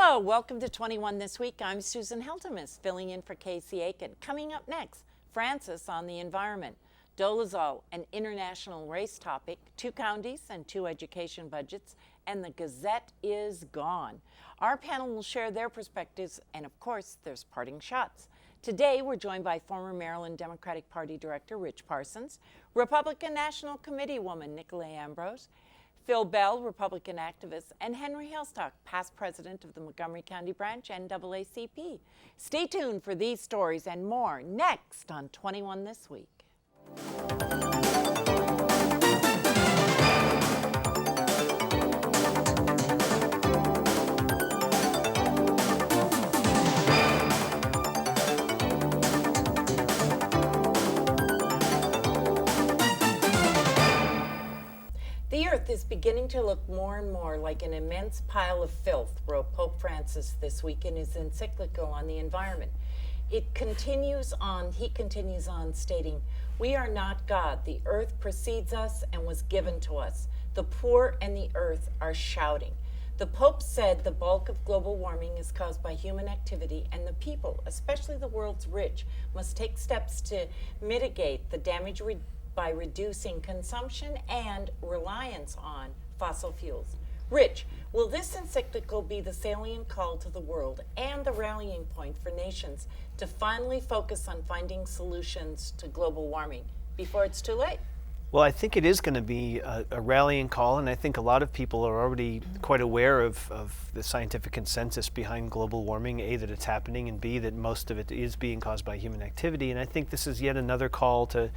Hello, welcome to 21 This Week. I'm Susan Heltemes, filling in for Casey Aiken. Coming up next, Francis on the environment, Dolezal, an international race topic, 2 counties and 2 education budgets, and the Gazette is gone. Our panel will share their perspectives, and of course, there's parting shots. Today, we're joined by former Maryland Democratic Party Director Rich Parsons, Republican National Committee woman Nicolee Ambrose, Phil Bell, Republican activist, and Henry Hailstock, past president of the Montgomery County branch, NAACP. Stay tuned for these stories and more next on 21 This Week. The earth is beginning to look more and more like an immense pile of filth, wrote Pope Francis this week in his encyclical on the environment. He continues on stating, "We are not God. The earth precedes us and was given to us. The poor and the earth are shouting." The Pope said the bulk of global warming is caused by human activity, and the people, especially the world's rich, must take steps to mitigate the damage by reducing consumption and reliance on fossil fuels. Rich, will this encyclical be the salient call to the world and the rallying point for nations to finally focus on finding solutions to global warming before it's too late? Well, I think it is going to be a rallying call, and I think a lot of people are already quite aware of the scientific consensus behind global warming, A, that it's happening, and B, that most of it is being caused by human activity. And I think this is yet another call to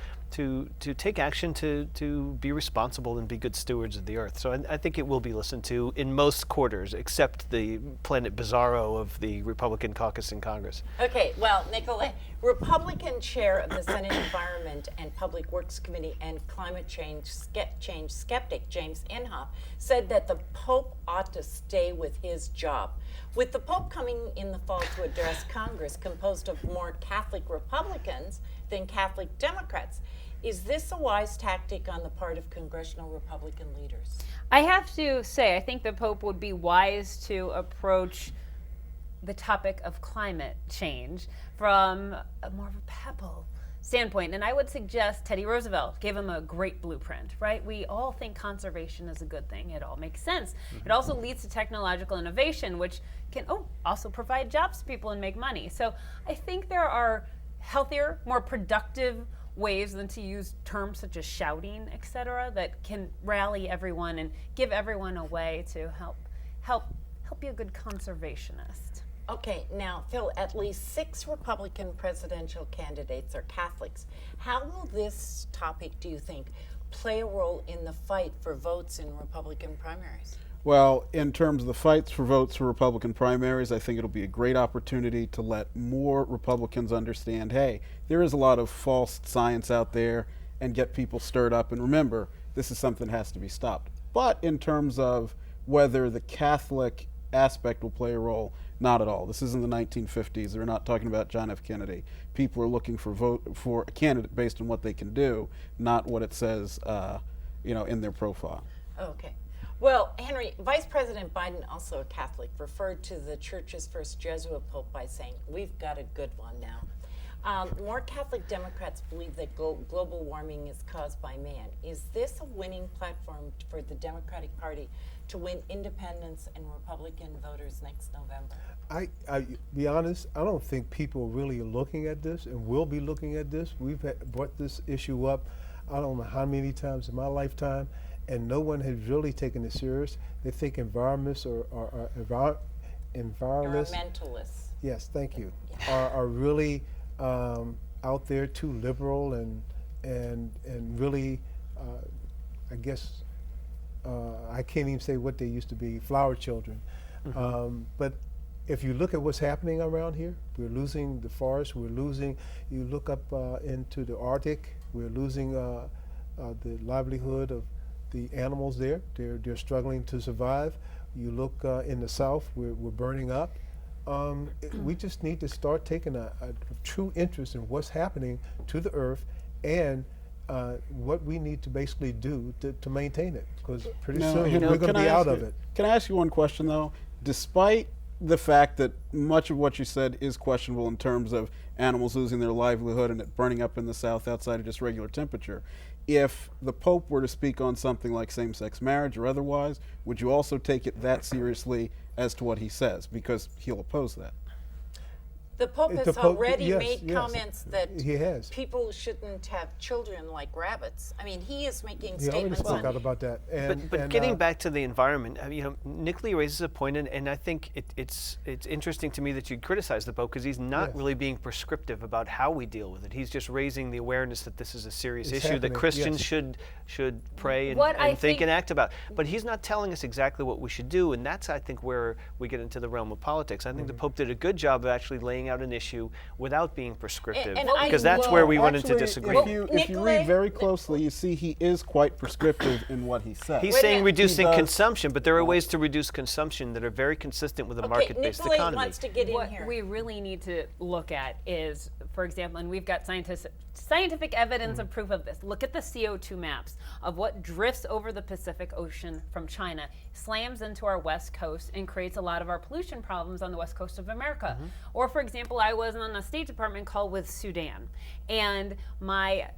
take action, to be responsible and be good stewards of the earth. So I think it will be listened to in most quarters, except the Planet Bizarro of the Republican caucus in Congress. Okay, well, Nicolee, Republican chair of the Senate Environment and Public Works Committee and climate change skeptic James Inhofe said that the Pope ought to stay with his job. With the Pope coming in the fall to address Congress composed of more Catholic Republicans than Catholic Democrats, is this a wise tactic on the part of congressional Republican leaders? I have to say, I think the Pope would be wise to approach the topic of climate change from a more of a pebble standpoint. And I would suggest Teddy Roosevelt gave him a great blueprint, right? We all think conservation is a good thing. It all makes sense. It also leads to technological innovation, which can also provide jobs to people and make money. So I think there are healthier, more productive ways than to use terms such as shouting, et cetera, that can rally everyone and give everyone a way to help be a good conservationist. Okay, now, Phil, at least 6 Republican presidential candidates are Catholics. How will this topic, do you think, play a role in the fight for votes in Republican primaries? Well, in terms of the fights for votes for Republican primaries, I think it'll be a great opportunity to let more Republicans understand, hey, there is a lot of false science out there, and get people stirred up. And remember, this is something that has to be stopped. But in terms of whether the Catholic aspect will play a role, not at all. This isn't the 1950s. They're not talking about John F. Kennedy. People are looking for a candidate based on what they can do, not what it says, in their profile. Okay. Well, Henry, Vice President Biden, also a Catholic, referred to the church's first Jesuit pope by saying, "We've got a good one now." More Catholic Democrats believe that global warming is caused by man. Is this a winning platform for the Democratic Party to win independents and Republican voters next November? I be honest, I don't think people really are looking at this and will be looking at this. We've brought this issue up, I don't know how many times in my lifetime, and no one has really taken it serious. They think environmentalists Environmentalists. Yes, thank you. Yeah. Are really out there too liberal and really, I guess I can't even say what they used to be, flower children. But if you look at what's happening around here, we're losing the forest. You look up into the Arctic, we're losing the livelihood of the animals there. They're struggling to survive. You look in the south, we're burning up. We just need to start taking a true interest in what's happening to the earth and what we need to basically do to maintain it, because pretty soon we're going to be out of it. Can I ask you one question, though? Despite the fact that much of what you said is questionable in terms of animals losing their livelihood and it burning up in the South outside of just regular temperature. If the Pope were to speak on something like same-sex marriage or otherwise, would you also take it that seriously as to what he says? Because he'll oppose that. The Pope The has Pope- already yes, made yes, comments that he has. people shouldn't have children like rabbits. I mean, he is making He already statements spoke on out about that. But getting back to the environment, Nicolee raises a point, and I think it's interesting to me that you criticize the Pope because he's not Yes. really being prescriptive about how we deal with it. He's just raising the awareness that this is a serious It's issue that happening, Christians yes. should pray What I and think think- and act about. But he's not telling us exactly what we should do, and that's, I think, where we get into the realm of politics. I think the Pope did a good job of actually laying out an issue without being prescriptive, And I because that's will- where we run into Actually, disagreement. If you Nicolee- read very closely, you see he is quite prescriptive in what he says. He's Wait a saying minute. reducing He does- consumption, but there are ways to reduce consumption that are very consistent with a Okay, market-based Nicolee economy. wants to get in What here. we really need to look at is, for example, and we've got scientific evidence of proof of this. Look at the CO2 maps of what drifts over the Pacific Ocean from China, slams into our west coast, and creates a lot of our pollution problems on the west coast of America. Or, for example, I was on a State Department call with Sudan, and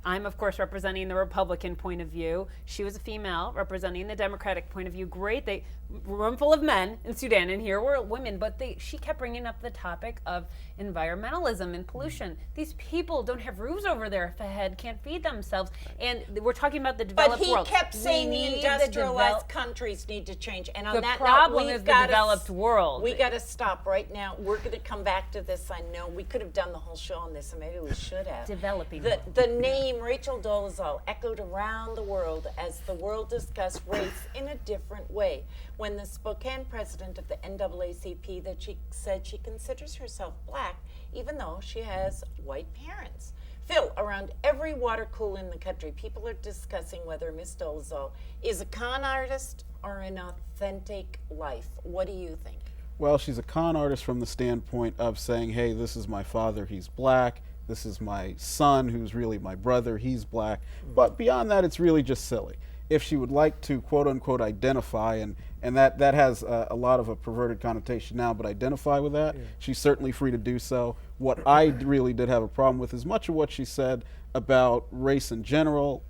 I'm of course representing the Republican point of view. She was a female representing the Democratic point of view. Great, room full of men in Sudan, and here were women, but she kept bringing up the topic of environmentalism and pollution. These people don't have roofs over their head, can't feed themselves, and we're talking about the But developed he world. kept We saying the need industrialized countries need to change. And on The that problem note, is the developed world. We got to stop right now. We're going to come back to this. I know we could have done the whole show on this, and maybe we should have. Developing The, world. the name Rachel Dolezal echoed around the world as the world discussed race in a different way. When the Spokane president of the NAACP that she said she considers herself black, even though she has white parents. Phil, around every water cooler in the country, people are discussing whether Miss Dolezal is a con artist or an authentic life. What do you think? Well, she's a con artist from the standpoint of saying, hey, this is my father, he's black. This is my son, who's really my brother, he's black. But beyond that, it's really just silly. If she would like to, quote unquote, identify, and that has a lot of a perverted connotation now, but identify with that, she's certainly free to do so. What I really did have a problem with is much of what she said about race in general,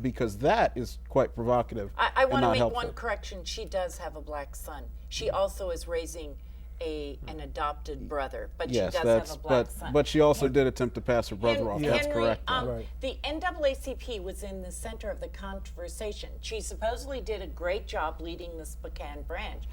because that is quite provocative. I and want to not make helpful. one correction. She does have a black son. She also is raising an adopted brother, but Yes, she does have a black son. but she also did attempt to pass her brother off. That's Henry, correct. Right. the NAACP was in the center of the conversation. She supposedly did a great job leading the Spokane branch,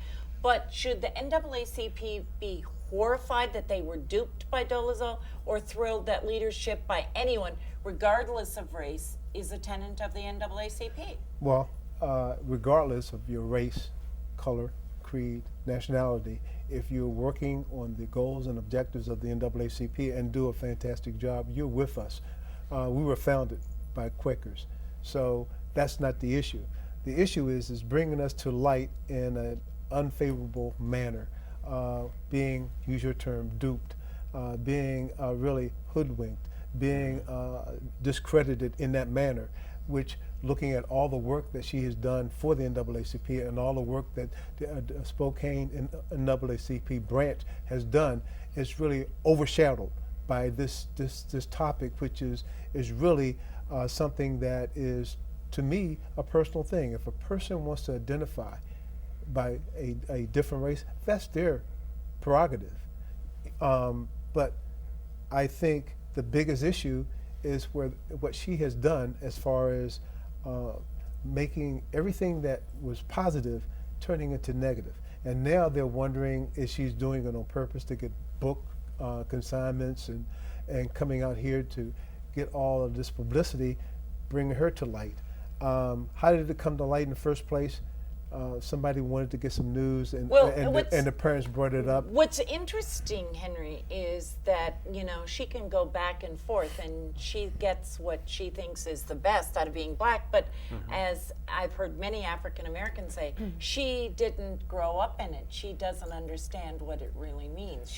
but should the NAACP be horrified that they were duped by Dolezal, or thrilled that leadership by anyone, regardless of race, is a tenant of the NAACP? Well, regardless of your race, color, creed, nationality, if you're working on the goals and objectives of the NAACP and do a fantastic job, you're with us. We were founded by Quakers, so that's not the issue. The issue is bringing us to light in an unfavorable manner, being, use your term, duped, being really hoodwinked, being discredited in that manner, which, looking at all the work that she has done for the NAACP and all the work that the Spokane NAACP branch has done, is really overshadowed by this topic, which is really something that is, to me, a personal thing. If a person wants to identify by a different race, that's their prerogative. But I think the biggest issue is what she has done as far as making everything that was positive turning into negative. And now they're wondering if she's doing it on purpose to get book consignments and coming out here to get all of this publicity, bringing her to light. How did it come to light in the first place? Somebody wanted to get some news, and the parents brought it up. What's interesting, Henry, is that, she can go back and forth and she gets what she thinks is the best out of being black, but as I've heard many African Americans say, she didn't grow up in it. She doesn't understand what it really means.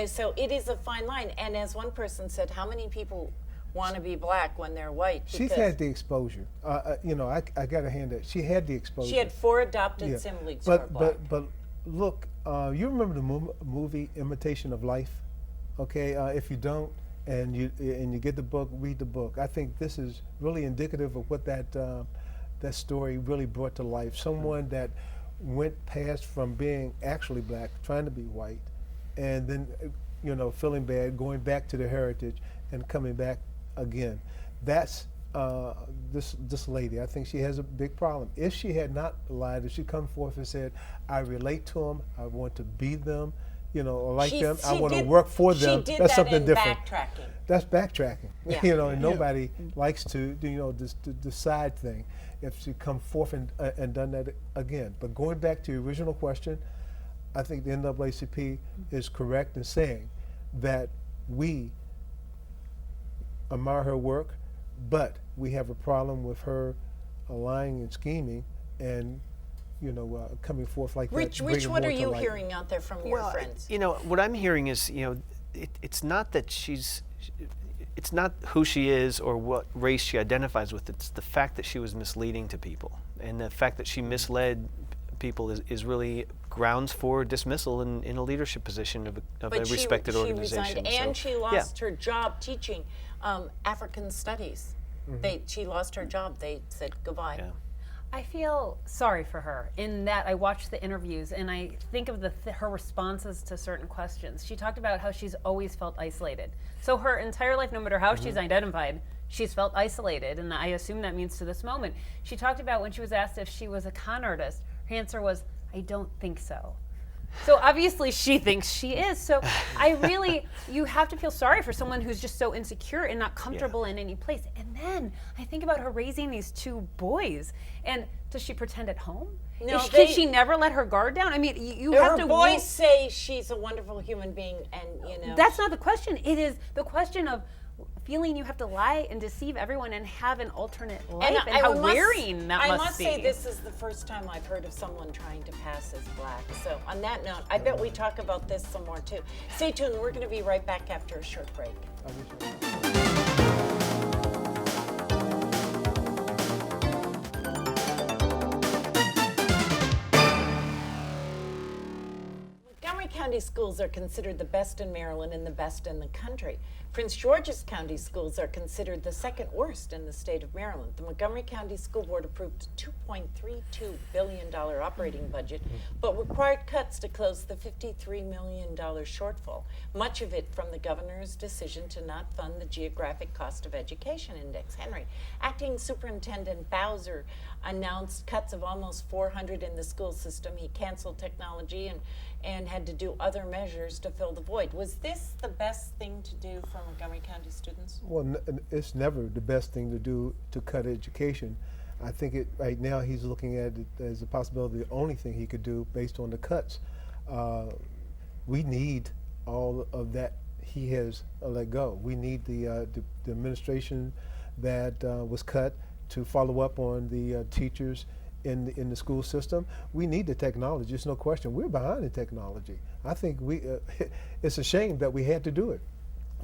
So it is a fine line. And as one person said, how many people want to be black when they're white? She's had the exposure. I got to hand that. She had the exposure. She had 4 adopted siblings who are black. But look, you remember the movie Imitation of Life? Okay, if you don't, and you get the book, read the book. I think this is really indicative of what that story really brought to life. Someone that went past from being actually black, trying to be white, and then feeling bad, going back to their heritage and coming back again. That's this lady. I think she has a big problem. If she had not lied, if she come forth and said, "I relate to them, I want to be them, like them, I want to work for them," She did that's that something in different. backtracking. That's backtracking. Yeah. And nobody likes to the side thing. If she come forth and done that again. But going back to your original question, I think the NAACP is correct in saying that we admire her work, but we have a problem with her lying and scheming and coming forth like Rich, that. Rich, what are bringing you more to light. hearing out there from your friends? What I'm hearing is, it's not that it's not who she is or what race she identifies with. It's the fact that she was misleading to people, and the fact that she misled people is really grounds for dismissal in a leadership position of a respected organization. She resigned, and she lost her job teaching African studies. She lost her job. They said goodbye. Yeah. I feel sorry for her in that I watched the interviews and I think of her responses to certain questions. She talked about how she's always felt isolated. So her entire life, no matter how she's identified, she's felt isolated, and I assume that means to this moment. She talked about when she was asked if she was a con artist, her answer was, "I don't think so." So obviously she thinks she is. So you have to feel sorry for someone who's just so insecure and not comfortable in any place. And then I think about her raising these two boys. And does she pretend at home? No, Did she never let her guard down? I mean, you have to. Her boys say she's a wonderful human being, and That's not the question. It is the question of feeling you have to lie and deceive everyone and have an alternate life, and how wearying that must be. I must say this is the first time I've heard of someone trying to pass as black. So on that note, I bet we talk about this some more too. Stay tuned. We're going to be right back after a short break. Montgomery County schools are considered the best in Maryland and the best in the country. Prince George's County schools are considered the second worst in the state of Maryland. The Montgomery County School Board approved a $2.32 billion operating budget, but required cuts to close the $53 million shortfall, much of it from the governor's decision to not fund the Geographic Cost of Education Index. Henry, Acting Superintendent Bowser announced cuts of almost 400 in the school system. He canceled technology and had to do other measures to fill the void. Was this the best thing to do for Montgomery County students? Well, it's never the best thing to do to cut education. I think right now he's looking at it as a possibility the only thing he could do based on the cuts. We need all of that he has let go. We need the administration that was cut to follow up on the teachers in the school system. We need the technology, there's no question. We're behind in technology. I think it's a shame that we had to do it,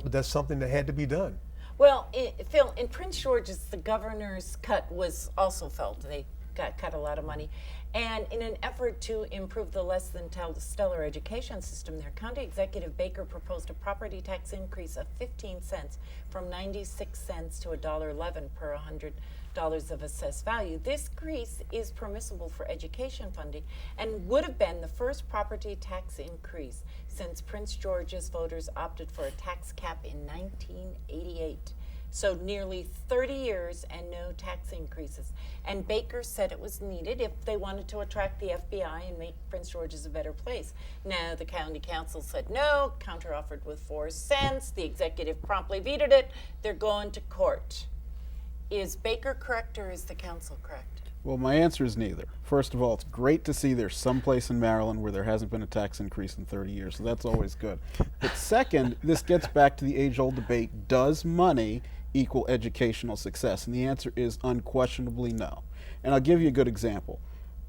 but that's something that had to be done. Well, Phil, in Prince George's, the governor's cut was also felt. They got cut a lot of money. And in an effort to improve the less than stellar education system there, County Executive Baker proposed a property tax increase of 15 cents from 96 cents to $1.11 per $100 of assessed value. This increase is permissible for education funding and would have been the first property tax increase since Prince George's voters opted for a tax cap in 1988. So nearly 30 years and no tax increases. And Baker said it was needed if they wanted to attract the FBI and make Prince George's a better place. Now the county council said no, counteroffered with 4 cents. The executive promptly vetoed it. They're going to court. Is Baker correct or is the council correct? Well, my answer is neither. First of all, it's great to see there's some place in Maryland where there hasn't been a tax increase in 30 years, so that's always good. But second, this gets back to the age-old debate, does money equal educational success? And the answer is unquestionably no. And I'll give you a good example.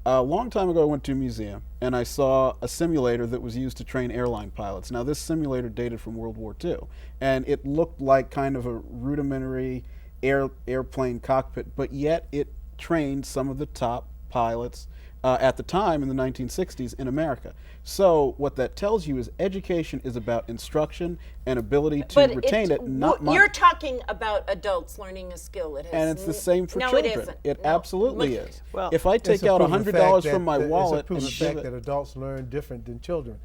A long time ago, I went to a museum, and I saw a simulator that was used to train airline pilots. Now, this simulator dated from World War II, and it looked like kind of a rudimentary airplane cockpit, but yet it trained some of the top pilots at the time in the 1960s in America. So what that tells you is education is about instruction and ability to retain it, not money. You're talking about adults learning a skill. It has And it's the same for no, children. it isn't. It No. absolutely Look, is. Well, if I It's take a out proven $100 fact from my that- wallet it's a proven and give fact it, that adults learn different than children.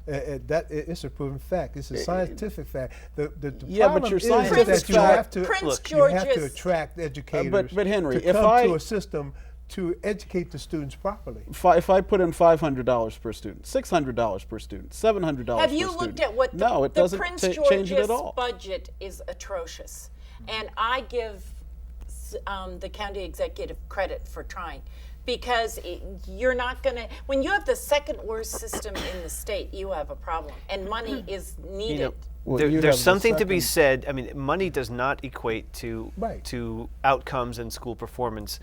It's a proven fact. It's a scientific fact. The Yeah, but problem your is scientific that you fact- have to Prince you have to George's- attract educators but Henry, to if come I- to a system to educate the students properly. if I put in $500 per student, $600 per student, $700 per Have student. you looked at what No, it the doesn't Prince change it George's at all. budget is atrocious, and I give the county executive credit for trying, because you're not going to. When you have the second worst system in the state, you have a problem, and money is needed. You know, Well, you have there's the something to be second- said. I mean, money does not equate to Right. to outcomes and school performance.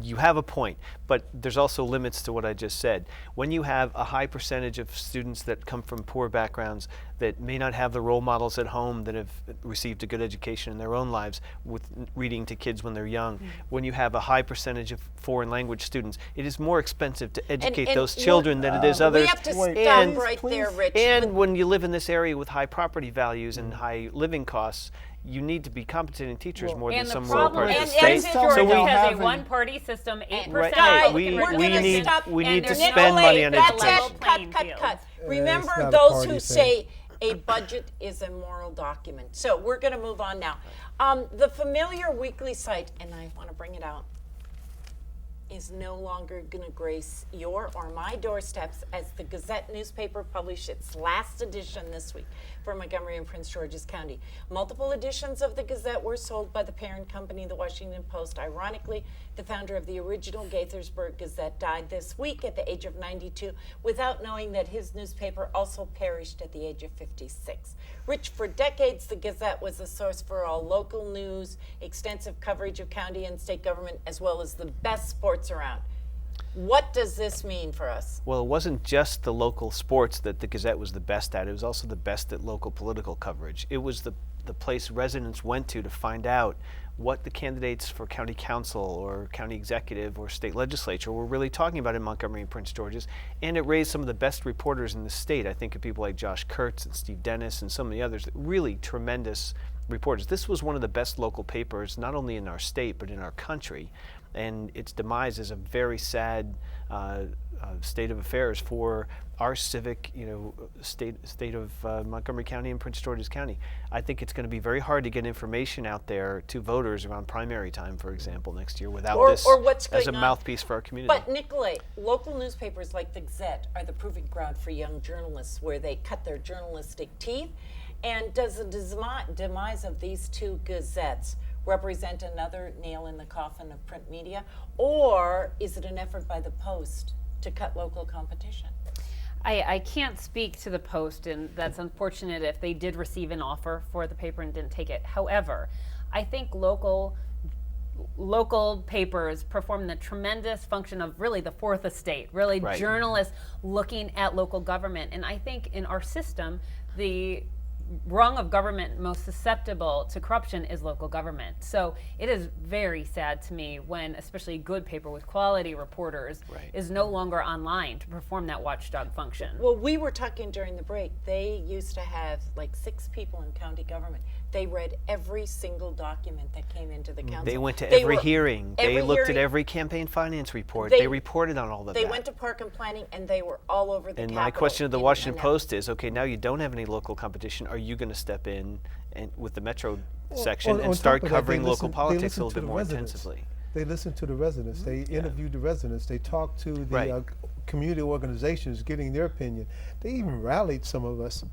You have a point, but there's also limits to what I just said. When you have a high percentage of students that come from poor backgrounds that may not have the role models at home that have received a good education in their own lives with reading to kids when they're young, when you have a high percentage of foreign language students, it is more expensive to educate and those children than it is others. We have to stop and, right there, Rich. and when you live in this area with high property values and high living costs, you need to be compensating teachers more than And the some rural problem parts is of the state. Prince So George we has a haven't- one-party system, 8% Right, Guys, we we're gonna need stop, we and need to there's spend money on That's education. it. playing Cut. field. Remember it's not a those party who thing. say a budget is a moral document. So we're going to move on now. The familiar weekly site, and I want to bring it out, is no longer going to grace your or my doorsteps, as the Gazette newspaper published its last edition this week for Montgomery and Prince George's County. Multiple editions of the Gazette were sold by the parent company, the Washington Post. Ironically, the founder of the original Gaithersburg Gazette died this week at the age of 92 without knowing that his newspaper also perished at the age of 56. Rich, for decades, the Gazette was a source for all local news, extensive coverage of county and state government, as well as the best sports around. What does this mean for us? Well, it wasn't just the local sports that the Gazette was the best at. It was also the best at local political coverage. It was the place residents went to find out what the candidates for county council or county executive or state legislature were really talking about in Montgomery and Prince George's. And it raised some of the best reporters in the state. I think of people like Josh Kurtz and Steve Dennis and some of the others, really tremendous reporters. This was one of the best local papers, not only in our state, but in our country. And its demise is a very sad state of affairs for our civic, state of Montgomery County and Prince George's County. I think it's going to be very hard to get information out there to voters around primary time, for example, next year without this or what's as a going on. mouthpiece for our community. But Nicolee, local newspapers like the Gazette are the proving ground for young journalists, where they cut their journalistic teeth. And does the demise of these two Gazettes represent another nail in the coffin of print media, or is it an effort by the Post to cut local competition? I can't speak to the Post, and that's unfortunate if they did receive an offer for the paper and didn't take it. However, I think local papers perform the tremendous function of really the fourth estate, really Right. journalists looking at local government. And I think in our system, the rung of government most susceptible to corruption is local government. So it is very sad to me when especially good paper with quality reporters Right. is no longer online to perform that watchdog function. Well, we were talking during the break. They used to have like 6 people in county government. They read every single document that came into the council. they went to They every were- hearing. every They looked at hearing. every campaign finance report. They- They reported on all of They that. went to park and planning, and they were all over the And Capitol my question to the in Washington an Post is, okay, now you don't have any local competition. Are you going to step in and with the metro section on and top start of that, covering they local listen- they politics listen a little to bit the more residents. intensively? They listen to the residents. They interview the residents. They talk to the Right. community organizations, getting their opinion. They even rallied some of us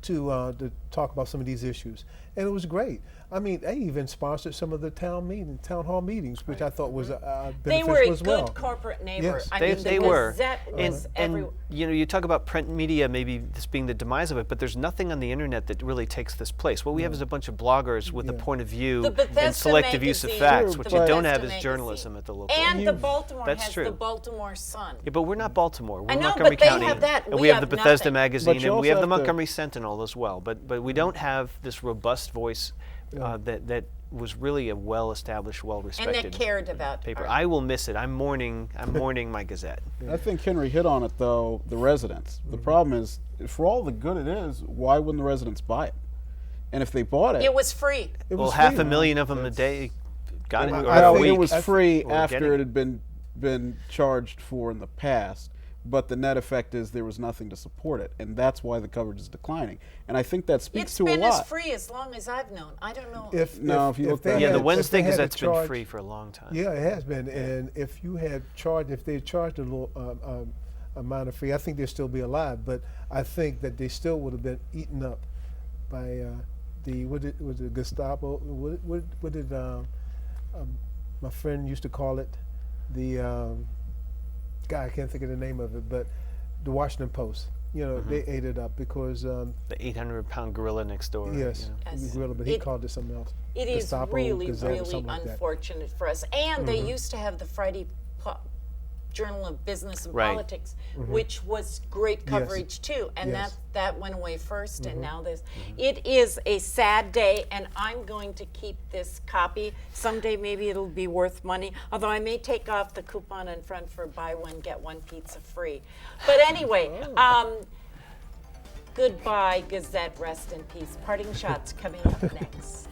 to talk about some of these issues, and it was great. I mean, they even sponsored some of the town hall meetings, which I thought was They beneficial were a as well. good corporate neighbor. Yes. I They, mean, they the were. Gazette was everywhere. You talk about print media, maybe this being the demise of it, but there's nothing on the internet that really takes this place. What we have is a bunch of bloggers with a point of view The Bethesda and selective use of magazine, facts. the What you don't have Bethesda is journalism magazine. at the local And level. the Baltimore That's has true. the Baltimore Sun. Yeah, but we're not Baltimore. We're I know, Montgomery but they County, have that. and We we have have the Bethesda nothing. magazine, But you and we have also the have to- Montgomery Sentinel as well. But we don't have this robust voice that was really a well-established, And well-respected that cared about paper. art. I will miss it. I'm mourning my Gazette. I think Henry hit on it, though, the residents. The problem is, for all the good it is, why wouldn't the residents buy it? And if they bought it, It was free. It Well, was half free. a million of them a day got it, or I a think it week. was free Or after getting it had been charged for in the past. But the net effect is there was nothing to support it, and that's why the coverage is declining. And I think that speaks It's to a been lot. as free as long as I've known. I don't know. If you look they back- Yeah, had- the if Wednesday they had to Gazette's been charge- free for a long time. Yeah, it has been. And if you had charged, if they charged a little amount of fee, I think they'd still be alive. But I think that they still would have been eaten up by was it Gestapo? What did my friend used to call it? The guy, I can't think of the name of it, but the Washington Post. You know, they ate it up because The 800-pound gorilla next door. yes, you know. Yes. the gorilla, but he It- called it something else. It is Gestapo, really, Gazette, or really something like that. unfortunate for us. And they used to have the Friday Journal of Business and Right. Politics, which was great coverage too. And Yes. that went away first, and now this. It is a sad day, and I'm going to keep this copy. Someday maybe it'll be worth money, although I may take off the coupon in front for buy one, get one pizza free. But anyway, goodbye, Gazette, rest in peace. Parting shots coming up next.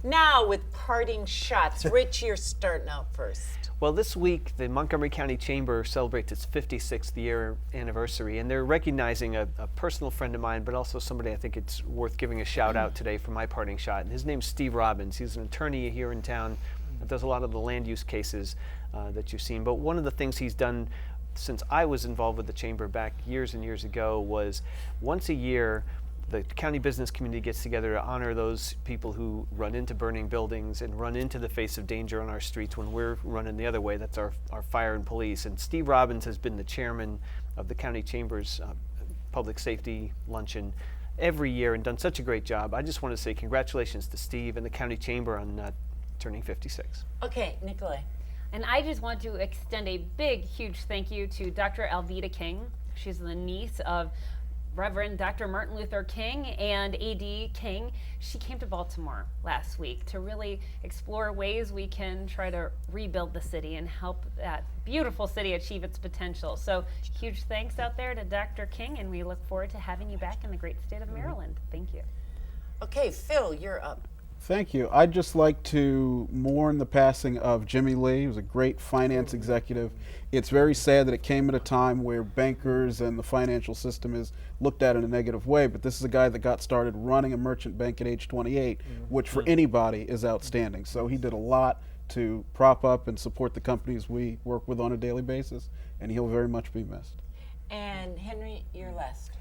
Now with parting shots. Rich, you're starting out first. Well, this week, the Montgomery County Chamber celebrates its 56th year anniversary, and they're recognizing a personal friend of mine, but also somebody I think it's worth giving a shout out today for my parting shot. And his name's Steve Robbins. He's an attorney here in town that does a lot of the land use cases that you've seen. But one of the things he's done since I was involved with the Chamber back years and years ago was once a year, the county business community gets together to honor those people who run into burning buildings and run into the face of danger on our streets when we're running the other way. That's our fire and police. And Steve Robbins has been the chairman of the county chamber's public safety luncheon every year and done such a great job. I just want to say congratulations to Steve and the county chamber on turning 56. Okay, Nicolee. And I just want to extend a big, huge thank you to Dr. Alveda King. She's the niece of Reverend Dr. Martin Luther King and A.D. King. She came to Baltimore last week to really explore ways we can try to rebuild the city and help that beautiful city achieve its potential. So huge thanks out there to Dr. King, and we look forward to having you back in the great state of Maryland. Thank you. Okay, Phil, you're up. Thank you. I'd just like to mourn the passing of Jimmy Lee. He was a great finance executive. It's very sad that it came at a time where bankers and the financial system is looked at in a negative way, but this is a guy that got started running a merchant bank at age 28, which for anybody is outstanding. So he did a lot to prop up and support the companies we work with on a daily basis, and he'll very much be missed. And Henry, you're last.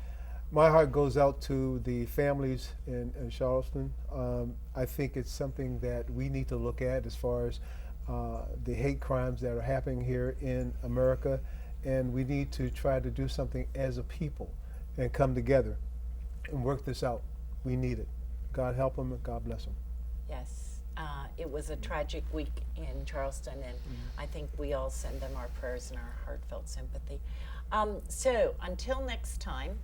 My heart goes out to the families in Charleston. I think it's something that we need to look at as far as the hate crimes that are happening here in America, and we need to try to do something as a people and come together and work this out. We need it. God help them and God bless them. Yes, it was a tragic week in Charleston, and I think we all send them our prayers and our heartfelt sympathy. So until next time,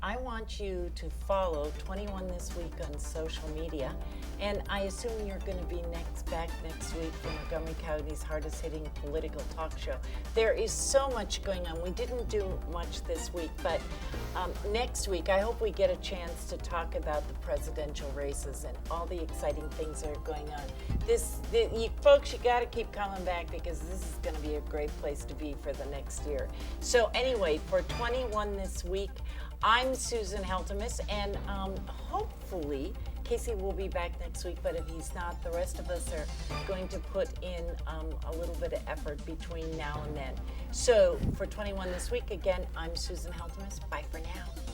I want you to follow 21 This Week on social media, and I assume you're going to be back next week for Montgomery County's hardest hitting political talk show. There is so much going on. We didn't do much this week, but next week I hope we get a chance to talk about the presidential races and all the exciting things that are going on. Folks, you got to keep coming back because this is going to be a great place to be for the next year. So anyway, for 21 This Week, I'm Susan Heltemes, and hopefully Casey will be back next week, but if he's not, the rest of us are going to put in a little bit of effort between now and then. So for 21 This Week, again, I'm Susan Heltemes. Bye for now.